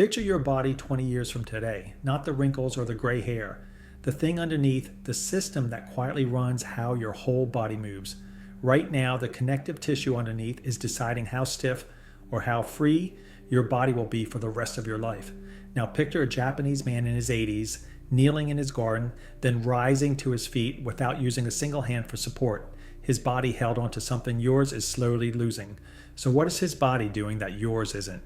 Picture your body 20 years from today, not the wrinkles or the gray hair. The thing underneath, the system that quietly runs how your whole body moves. Right now, the connective tissue underneath is deciding how stiff or how free your body will be for the rest of your life. Now picture a Japanese man in his 80s, kneeling in his garden, then rising to his feet without using a single hand for support. His body held onto something yours is slowly losing. So what is his body doing that yours isn't?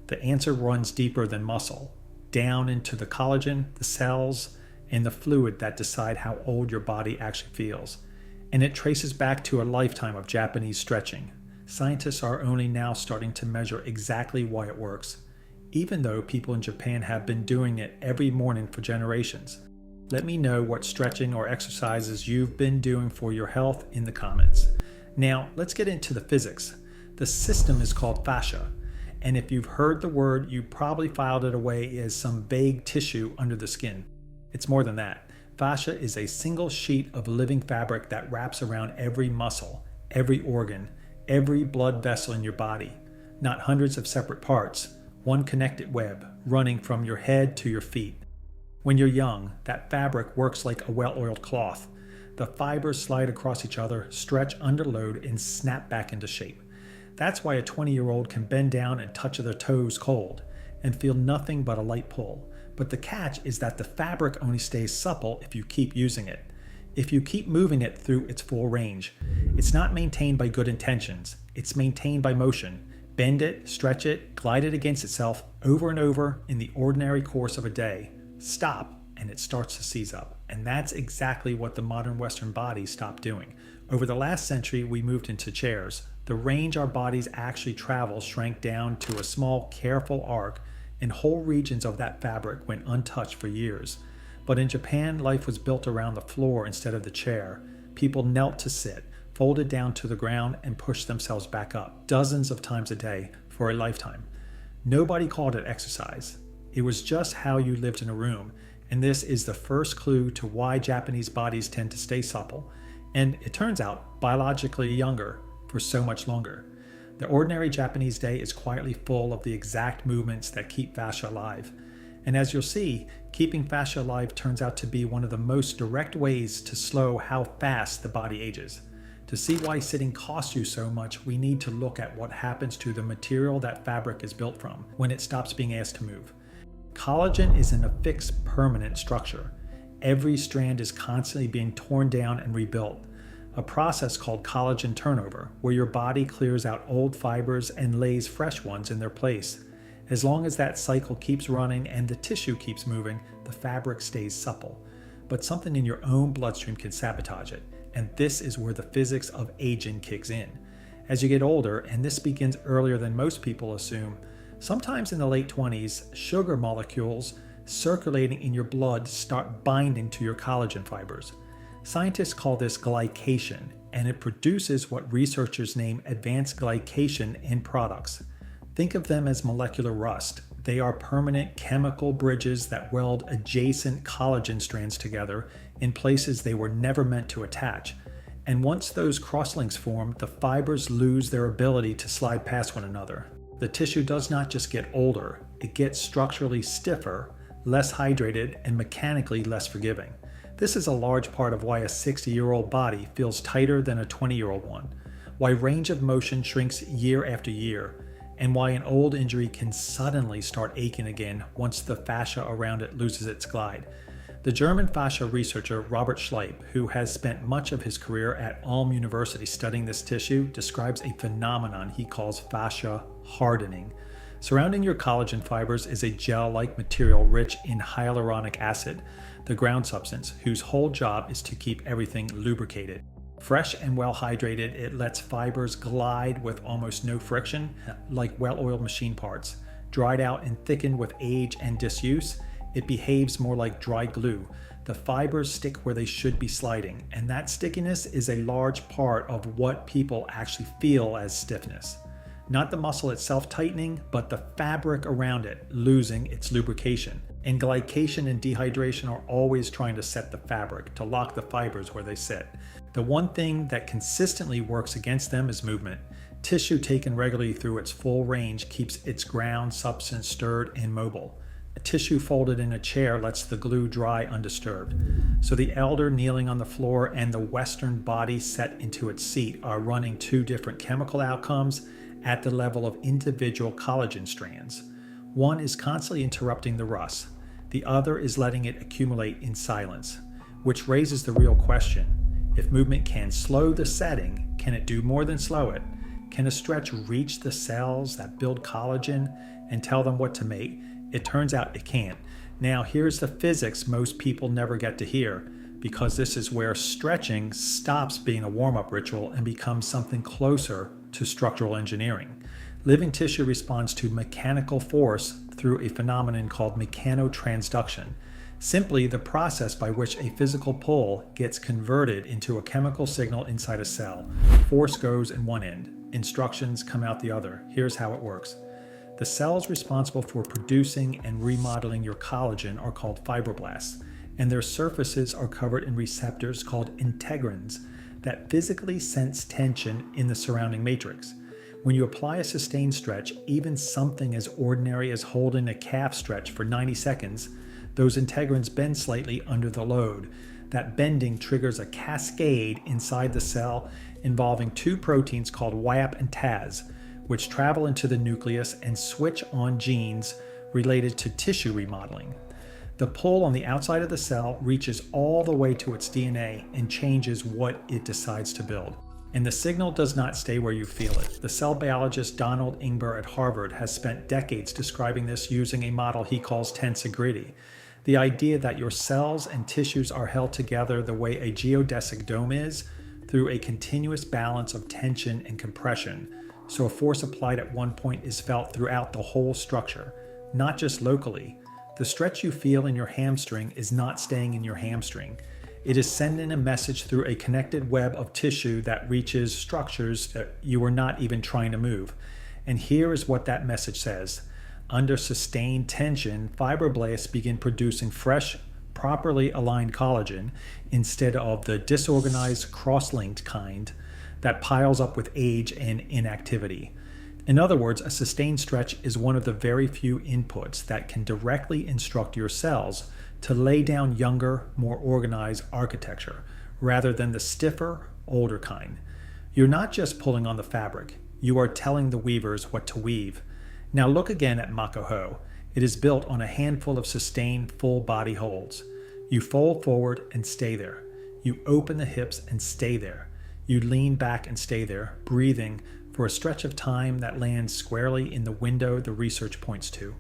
The answer runs deeper than muscle, down into the collagen, the cells, and the fluid that decide how old your body actually feels. And it traces back to a lifetime of Japanese stretching. Scientists are only now starting to measure exactly why it works, even though people in Japan have been doing it every morning for generations. Let me know what stretching or exercises you've been doing for your health in the comments. Now, let's get into the physics. The system is called fascia, and if you've heard the word, you probably filed it away as some vague tissue under the skin. It's more than that. Fascia is a single sheet of living fabric that wraps around every muscle, every organ, every blood vessel in your body. Not hundreds of separate parts, one connected web running from your head to your feet. When you're young, that fabric works like a well-oiled cloth. The fibers slide across each other, stretch under load, and snap back into shape. That's why a 20-year-old can bend down and touch their toes cold and feel nothing but a light pull. But the catch is that the fabric only stays supple if you keep using it, if you keep moving it through its full range. It's not maintained by good intentions, it's maintained by motion. Bend it, stretch it, glide it against itself over and over in the ordinary course of a day. Stop, and it starts to seize up. And that's exactly what the modern Western body stopped doing. Over the last century, we moved into chairs. The range our bodies actually travel shrank down to a small, careful arc, and whole regions of that fabric went untouched for years. But in Japan, life was built around the floor instead of the chair. People knelt to sit, folded down to the ground, and pushed themselves back up dozens of times a day for a lifetime. Nobody called it exercise. It was just how you lived in a room, and this is the first clue to why Japanese bodies tend to stay supple, and it turns out biologically younger for so much longer. The ordinary Japanese day is quietly full of the exact movements that keep fascia alive. And as you'll see, keeping fascia alive turns out to be one of the most direct ways to slow how fast the body ages. To see why sitting costs you so much, we need to look at what happens to the material that fabric is built from when it stops being asked to move. Collagen isn't a fixed, permanent structure. Every strand is constantly being torn down and rebuilt. A process called collagen turnover, where your body clears out old fibers and lays fresh ones in their place. As long as that cycle keeps running and the tissue keeps moving, the fabric stays supple. But something in your own bloodstream can sabotage it, and this is where the physics of aging kicks in. As you get older, and this begins earlier than most people assume, sometimes in the late 20s, sugar molecules circulating in your blood start binding to your collagen fibers. Scientists call this glycation, and it produces what researchers name advanced glycation end products. Think of them as molecular rust. They are permanent chemical bridges that weld adjacent collagen strands together in places they were never meant to attach. And once those crosslinks form, the fibers lose their ability to slide past one another. The tissue does not just get older, it gets structurally stiffer, less hydrated, and mechanically less forgiving. This is a large part of why a 60-year-old body feels tighter than a 20-year-old one, why range of motion shrinks year after year, and why an old injury can suddenly start aching again once the fascia around it loses its glide. The German fascia researcher Robert Schleip, who has spent much of his career at Ulm University studying this tissue, describes a phenomenon he calls fascia hardening. Surrounding your collagen fibers is a gel-like material rich in hyaluronic acid, the ground substance, whose whole job is to keep everything lubricated. Fresh and well hydrated, it lets fibers glide with almost no friction, like well-oiled machine parts. Dried out and thickened with age and disuse, it behaves more like dry glue. The fibers stick where they should be sliding, and that stickiness is a large part of what people actually feel as stiffness. Not the muscle itself tightening, but the fabric around it losing its lubrication. And glycation and dehydration are always trying to set the fabric, to lock the fibers where they sit. The one thing that consistently works against them is movement. Tissue taken regularly through its full range keeps its ground substance stirred and mobile. A tissue folded in a chair lets the glue dry undisturbed. So the elder kneeling on the floor and the Western body set into its seat are running two different chemical outcomes at the level of individual collagen strands. One is constantly interrupting the rust. The other is letting it accumulate in silence, which raises the real question. If movement can slow the setting, can it do more than slow it? Can a stretch reach the cells that build collagen and tell them what to make? It turns out it can't. Now here's the physics most people never get to hear, because this is where stretching stops being a warm-up ritual and becomes something closer to structural engineering. Living tissue responds to mechanical force through a phenomenon called mechanotransduction, simply the process by which a physical pull gets converted into a chemical signal inside a cell. Force goes in one end, instructions come out the other. Here's how it works. The cells responsible for producing and remodeling your collagen are called fibroblasts, and their surfaces are covered in receptors called integrins that physically sense tension in the surrounding matrix. When you apply a sustained stretch, even something as ordinary as holding a calf stretch for 90 seconds, those integrins bend slightly under the load. That bending triggers a cascade inside the cell involving two proteins called YAP and TAZ, which travel into the nucleus and switch on genes related to tissue remodeling. The pull on the outside of the cell reaches all the way to its DNA and changes what it decides to build. And the signal does not stay where you feel it. The cell biologist Donald Ingber at Harvard has spent decades describing this using a model he calls tensegrity. The idea that your cells and tissues are held together the way a geodesic dome is, through a continuous balance of tension and compression. So a force applied at one point is felt throughout the whole structure, not just locally. The stretch you feel in your hamstring is not staying in your hamstring. It is sending a message through a connected web of tissue that reaches structures that you were not even trying to move. And here is what that message says. Under sustained tension, fibroblasts begin producing fresh, properly aligned collagen instead of the disorganized, cross-linked kind that piles up with age and inactivity. In other words, a sustained stretch is one of the very few inputs that can directly instruct your cells to lay down younger, more organized architecture, rather than the stiffer, older kind. You're not just pulling on the fabric, you are telling the weavers what to weave. Now look again at Makoho. It is built on a handful of sustained full body holds. You fold forward and stay there. You open the hips and stay there. You lean back and stay there, breathing for a stretch of time that lands squarely in the window the research points to.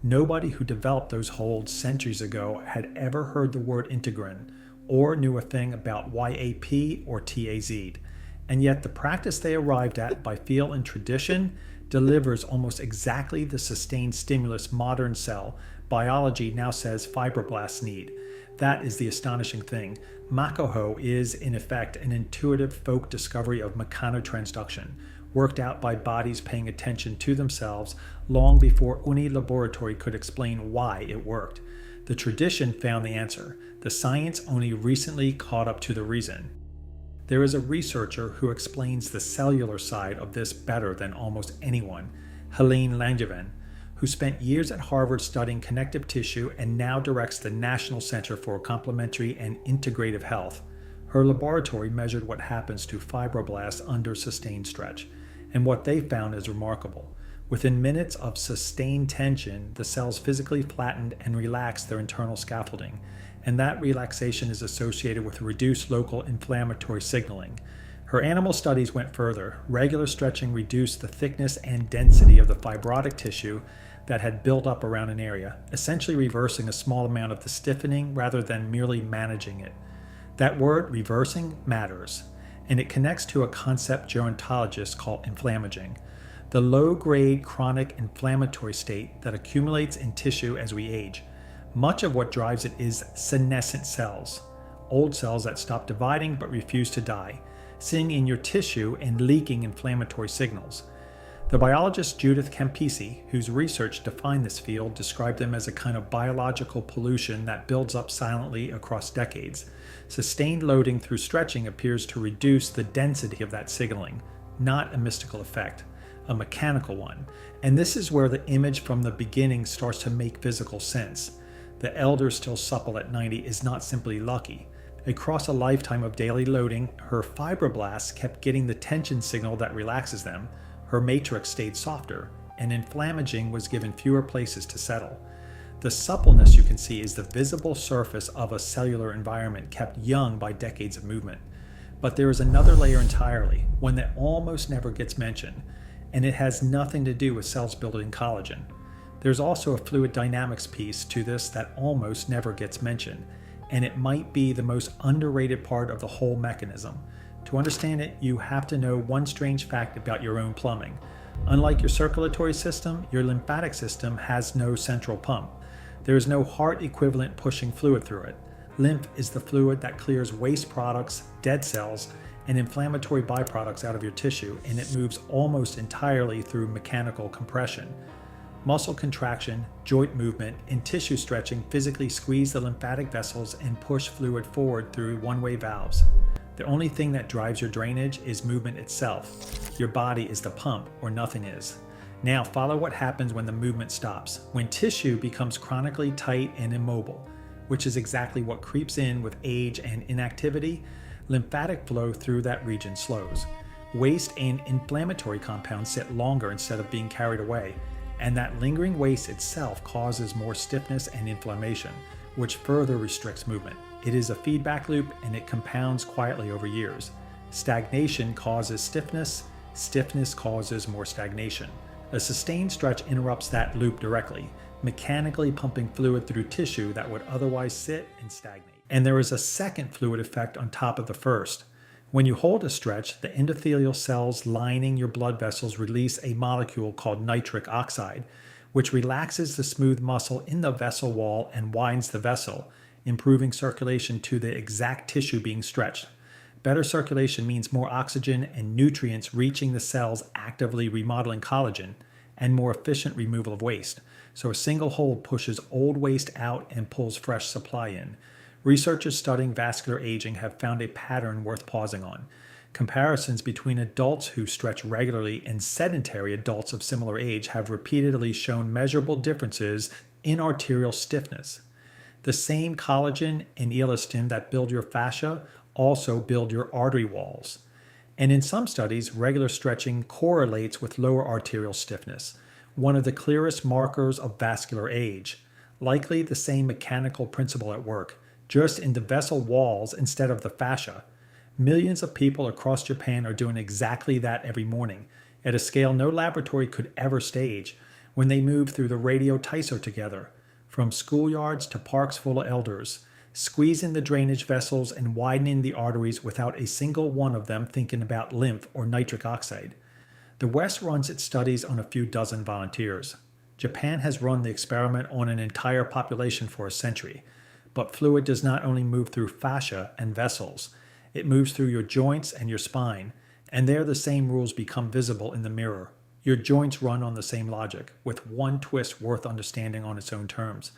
Nobody who developed those holds centuries ago had ever heard the word integrin or knew a thing about YAP or TAZ. And yet the practice they arrived at by feel and tradition delivers almost exactly the sustained stimulus modern cell biology now says fibroblasts need. That is the astonishing thing. Makoho is, in effect, an intuitive folk discovery of mechanotransduction, worked out by bodies paying attention to themselves long before any laboratory could explain why it worked. The tradition found the answer. The science only recently caught up to the reason. There is a researcher who explains the cellular side of this better than almost anyone, Helene Langevin, who spent years at Harvard studying connective tissue and now directs the National Center for Complementary and Integrative Health. Her laboratory measured what happens to fibroblasts under sustained stretch, and what they found is remarkable. Within minutes of sustained tension, the cells physically flattened and relaxed their internal scaffolding, and that relaxation is associated with reduced local inflammatory signaling. Her animal studies went further. Regular stretching reduced the thickness and density of the fibrotic tissue that had built up around an area, essentially reversing a small amount of the stiffening rather than merely managing it. That word, reversing, matters, and it connects to a concept gerontologists call inflammaging, the low-grade chronic inflammatory state that accumulates in tissue as we age. Much of what drives it is senescent cells, old cells that stop dividing but refuse to die, sitting in your tissue and leaking inflammatory signals. The biologist Judith Campisi, whose research defined this field, described them as a kind of biological pollution that builds up silently across decades. Sustained loading through stretching appears to reduce the density of that signaling, not a mystical effect, a mechanical one. And this is where the image from the beginning starts to make physical sense. The elder still supple at 90 is not simply lucky. Across a lifetime of daily loading, her fibroblasts kept getting the tension signal that relaxes them, her matrix stayed softer, and inflammaging was given fewer places to settle. The suppleness you can see is the visible surface of a cellular environment kept young by decades of movement. But there is another layer entirely, one that almost never gets mentioned, and it has nothing to do with cells building collagen. There's also a fluid dynamics piece to this that almost never gets mentioned, and it might be the most underrated part of the whole mechanism. To understand it, you have to know one strange fact about your own plumbing. Unlike your circulatory system, your lymphatic system has no central pump. There is no heart equivalent pushing fluid through it. Lymph is the fluid that clears waste products, dead cells, and inflammatory byproducts out of your tissue, and it moves almost entirely through mechanical compression. Muscle contraction, joint movement, and tissue stretching physically squeeze the lymphatic vessels and push fluid forward through one-way valves. The only thing that drives your drainage is movement itself. Your body is the pump, or nothing is. Now follow what happens when the movement stops, when tissue becomes chronically tight and immobile, which is exactly what creeps in with age and inactivity. Lymphatic flow through that region slows. Waste and inflammatory compounds sit longer instead of being carried away, and that lingering waste itself causes more stiffness and inflammation, which further restricts movement. It is a feedback loop, and it compounds quietly over years. Stagnation causes stiffness, stiffness causes more stagnation. A sustained stretch interrupts that loop directly, mechanically pumping fluid through tissue that would otherwise sit and stagnate. And there is a second fluid effect on top of the first. When you hold a stretch, the endothelial cells lining your blood vessels release a molecule called nitric oxide, which relaxes the smooth muscle in the vessel wall and widens the vessel, improving circulation to the exact tissue being stretched. Better circulation means more oxygen and nutrients reaching the cells actively remodeling collagen, and more efficient removal of waste. So a single hold pushes old waste out and pulls fresh supply in. Researchers studying vascular aging have found a pattern worth pausing on. Comparisons between adults who stretch regularly and sedentary adults of similar age have repeatedly shown measurable differences in arterial stiffness. The same collagen and elastin that build your fascia also build your artery walls. And in some studies, regular stretching correlates with lower arterial stiffness, one of the clearest markers of vascular age. Likely the same mechanical principle at work, just in the vessel walls instead of the fascia. Millions of people across Japan are doing exactly that every morning, at a scale no laboratory could ever stage, when they move through the radio Taiso together, from schoolyards to parks full of elders, squeezing the drainage vessels and widening the arteries without a single one of them thinking about lymph or nitric oxide. The West runs its studies on a few dozen volunteers. Japan has run the experiment on an entire population for a century. But fluid does not only move through fascia and vessels, it moves through your joints and your spine, and there the same rules become visible in the mirror. Your joints run on the same logic, with one twist worth understanding on its own terms.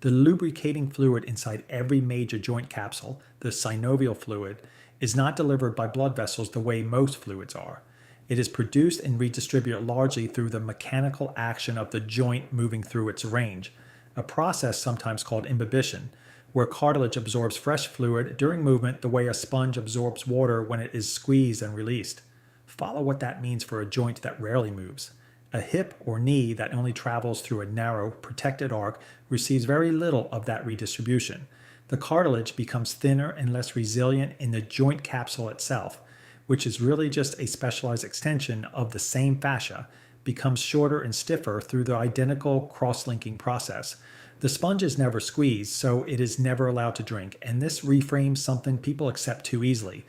The lubricating fluid inside every major joint capsule, the synovial fluid, is not delivered by blood vessels the way most fluids are. It is produced and redistributed largely through the mechanical action of the joint moving through its range, a process sometimes called imbibition, where cartilage absorbs fresh fluid during movement the way a sponge absorbs water when it is squeezed and released. Follow what that means for a joint that rarely moves. A hip or knee that only travels through a narrow, protected arc receives very little of that redistribution. The cartilage becomes thinner and less resilient in the joint capsule itself, which is really just a specialized extension of the same fascia, becomes shorter and stiffer through the identical cross-linking process. The sponge is never squeezed, so it is never allowed to drink, and this reframes something people accept too easily.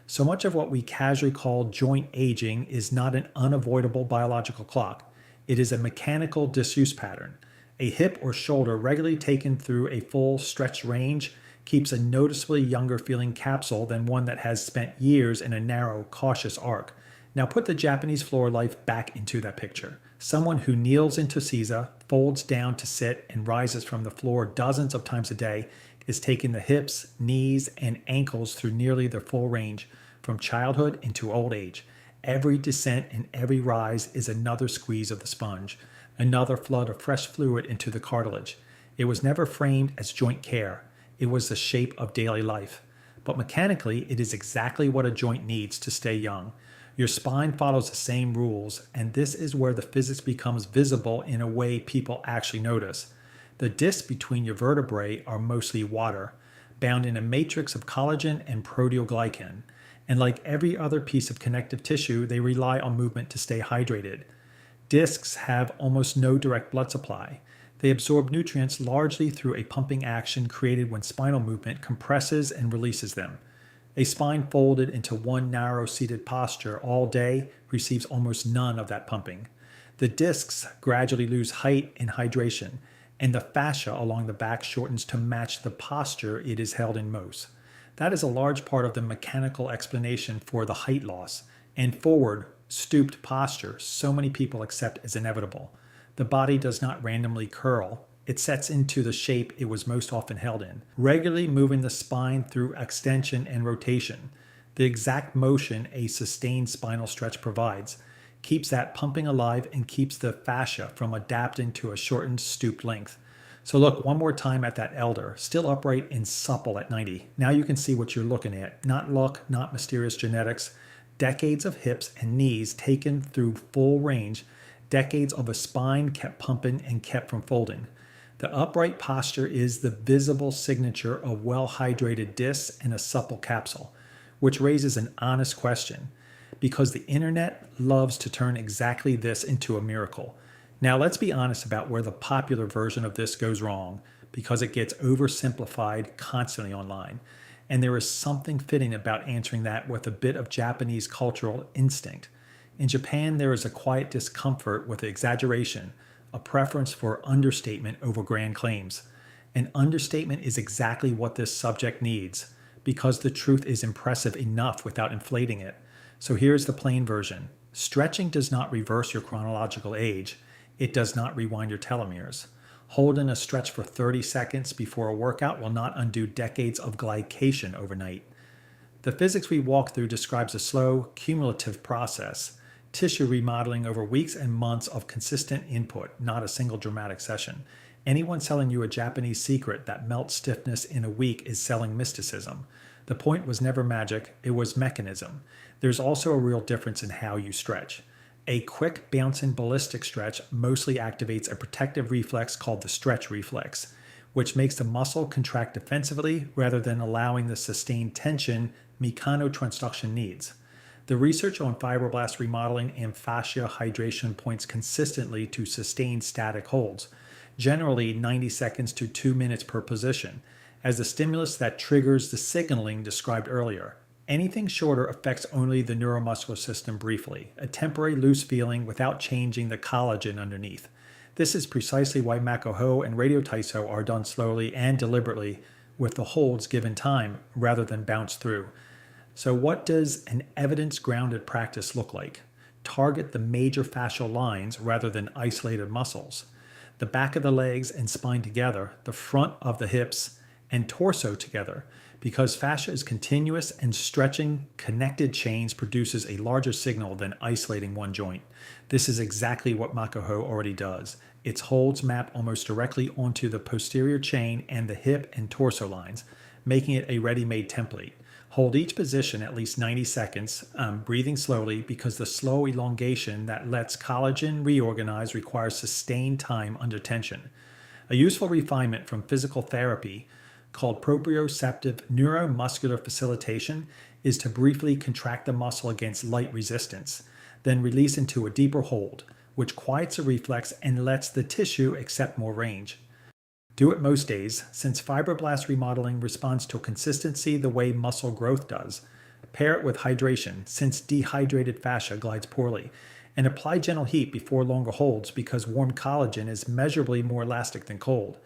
So much of what we casually call joint aging is not an unavoidable biological clock. It is a mechanical disuse pattern. A hip or shoulder regularly taken through a full stretched range keeps a noticeably younger feeling capsule than one that has spent years in a narrow, cautious arc. Now put the Japanese floor life back into that picture. Someone who kneels into Seiza, folds down to sit, and rises from the floor dozens of times a day is taking the hips, knees, and ankles through nearly their full range, from childhood into old age. Every descent and every rise is another squeeze of the sponge, another flood of fresh fluid into the cartilage. It was never framed as joint care. It was the shape of daily life. But mechanically, it is exactly what a joint needs to stay young. Your spine follows the same rules, and this is where the physics becomes visible in a way people actually notice. The discs between your vertebrae are mostly water, bound in a matrix of collagen and proteoglycan. And like every other piece of connective tissue, they rely on movement to stay hydrated. Discs have almost no direct blood supply. They absorb nutrients largely through a pumping action created when spinal movement compresses and releases them. A spine folded into one narrow seated posture all day receives almost none of that pumping. The discs gradually lose height and hydration, and the fascia along the back shortens to match the posture it is held in most. That is a large part of the mechanical explanation for the height loss and forward, stooped posture so many people accept as inevitable. The body does not randomly curl. It sets into the shape it was most often held in, regularly moving the spine through extension and rotation. The exact motion a sustained spinal stretch provides keeps that pumping alive and keeps the fascia from adapting to a shortened stooped length. So look one more time at that elder, still upright and supple at 90. Now you can see what you're looking at. Not luck, not mysterious genetics. Decades of hips and knees taken through full range. Decades of a spine kept pumping and kept from folding. The upright posture is the visible signature of well-hydrated discs and a supple capsule, which raises an honest question, because the internet loves to turn exactly this into a miracle. Now let's be honest about where the popular version of this goes wrong, because it gets oversimplified constantly online. And there is something fitting about answering that with a bit of Japanese cultural instinct. In Japan, there is a quiet discomfort with exaggeration, a preference for understatement over grand claims. An understatement is exactly what this subject needs, because the truth is impressive enough without inflating it. So here's the plain version. Stretching does not reverse your chronological age. It does not rewind your telomeres. Holding a stretch for 30 seconds before a workout will not undo decades of glycation overnight. The physics we walk through describes a slow, cumulative process, tissue remodeling over weeks and months of consistent input, not a single dramatic session. Anyone selling you a Japanese secret that melts stiffness in a week is selling mysticism. The point was never magic, it was mechanism. There's also a real difference in how you stretch. A quick, bouncing ballistic stretch mostly activates a protective reflex called the stretch reflex, which makes the muscle contract defensively rather than allowing the sustained tension mechanotransduction needs. The research on fibroblast remodeling and fascia hydration points consistently to sustained static holds, generally 90 seconds to 2 minutes per position, as the stimulus that triggers the signaling described earlier. Anything shorter affects only the neuromuscular system briefly, a temporary loose feeling without changing the collagen underneath. This is precisely why Makoho and Radio Taiso are done slowly and deliberately, with the holds given time rather than bounced through. So what does an evidence-grounded practice look like? Target the major fascial lines rather than isolated muscles. The back of the legs and spine together, the front of the hips and torso together, because fascia is continuous and stretching connected chains produces a larger signal than isolating one joint. This is exactly what Makoho already does. Its holds map almost directly onto the posterior chain and the hip and torso lines, making it a ready-made template. Hold each position at least 90 seconds, breathing slowly, because the slow elongation that lets collagen reorganize requires sustained time under tension. A useful refinement from physical therapy called proprioceptive neuromuscular facilitation is to briefly contract the muscle against light resistance, then release into a deeper hold, which quiets a reflex and lets the tissue accept more range. Do it most days, since fibroblast remodeling responds to consistency the way muscle growth does. Pair it with hydration, since dehydrated fascia glides poorly, and apply gentle heat before longer holds because warm collagen is measurably more elastic than cold.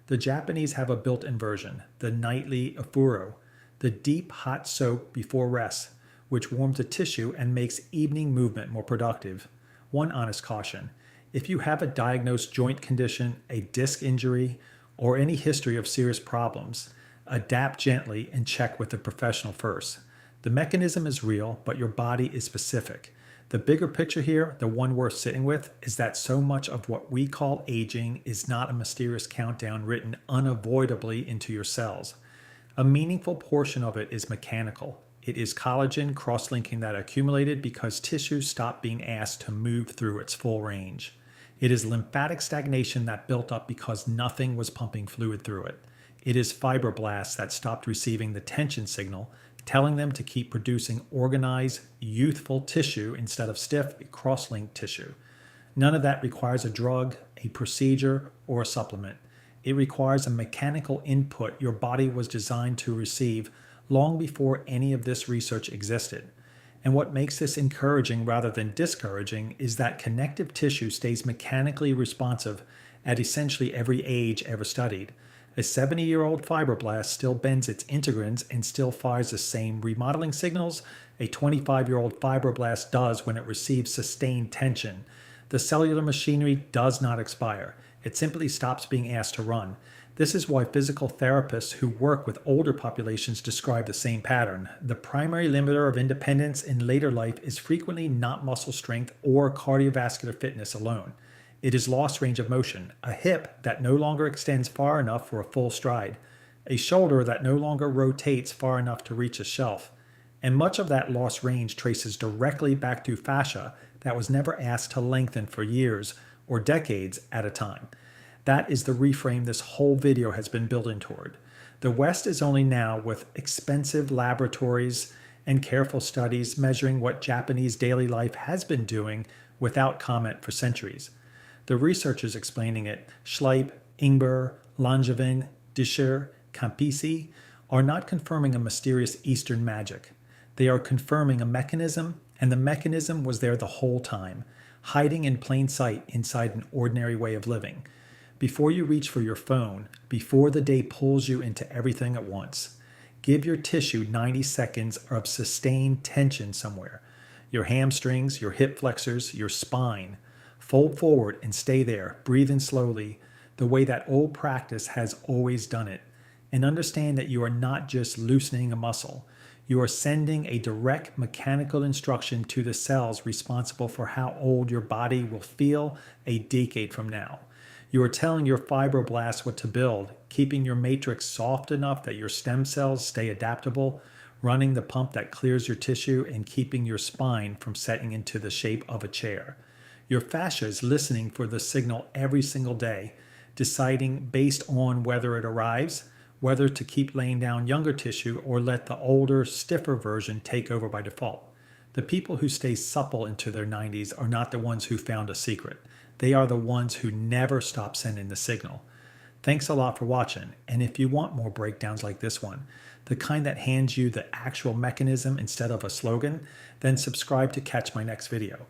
The Japanese have a built-in version, the nightly afuro, the deep hot soak before rest, which warms the tissue and makes evening movement more productive. One honest caution: if you have a diagnosed joint condition, a disc injury, or any history of serious problems, adapt gently and check with a professional first. The mechanism is real, but your body is specific. The bigger picture here, the one worth sitting with, is that so much of what we call aging is not a mysterious countdown written unavoidably into your cells. A meaningful portion of it is mechanical. It is collagen cross-linking that accumulated because tissue stopped being asked to move through its full range. It is lymphatic stagnation that built up because nothing was pumping fluid through it. It is fibroblasts that stopped receiving the tension signal, telling them to keep producing organized, youthful tissue instead of stiff, cross-linked tissue. None of that requires a drug, a procedure, or a supplement. It requires a mechanical input your body was designed to receive long before any of this research existed. And what makes this encouraging rather than discouraging is that connective tissue stays mechanically responsive at essentially every age ever studied. A 70-year-old fibroblast still bends its integrins and still fires the same remodeling signals a 25-year-old fibroblast does when it receives sustained tension. The cellular machinery does not expire. It simply stops being asked to run. This is why physical therapists who work with older populations describe the same pattern. The primary limiter of independence in later life is frequently not muscle strength or cardiovascular fitness alone. It is lost range of motion, a hip that no longer extends far enough for a full stride, a shoulder that no longer rotates far enough to reach a shelf. And much of that lost range traces directly back to fascia that was never asked to lengthen for years or decades at a time. That is the reframe this whole video has been building toward. The West is only now, with expensive laboratories and careful studies, measuring what Japanese daily life has been doing without comment for centuries. The researchers explaining it, Schleip, Ingber, Langevin, Discher, Campisi, are not confirming a mysterious Eastern magic. They are confirming a mechanism, and the mechanism was there the whole time, hiding in plain sight inside an ordinary way of living. Before you reach for your phone, before the day pulls you into everything at once, give your tissue 90 seconds of sustained tension somewhere. Your hamstrings, your hip flexors, your spine. Fold forward and stay there, breathing slowly, the way that old practice has always done it. And understand that you are not just loosening a muscle. You are sending a direct mechanical instruction to the cells responsible for how old your body will feel a decade from now. You are telling your fibroblasts what to build, keeping your matrix soft enough that your stem cells stay adaptable, running the pump that clears your tissue, and keeping your spine from setting into the shape of a chair. Your fascia is listening for the signal every single day, deciding based on whether it arrives, whether to keep laying down younger tissue or let the older, stiffer version take over by default. The people who stay supple into their 90s are not the ones who found a secret. They are the ones who never stop sending the signal. Thanks a lot for watching, and if you want more breakdowns like this one, the kind that hands you the actual mechanism instead of a slogan, then subscribe to catch my next video.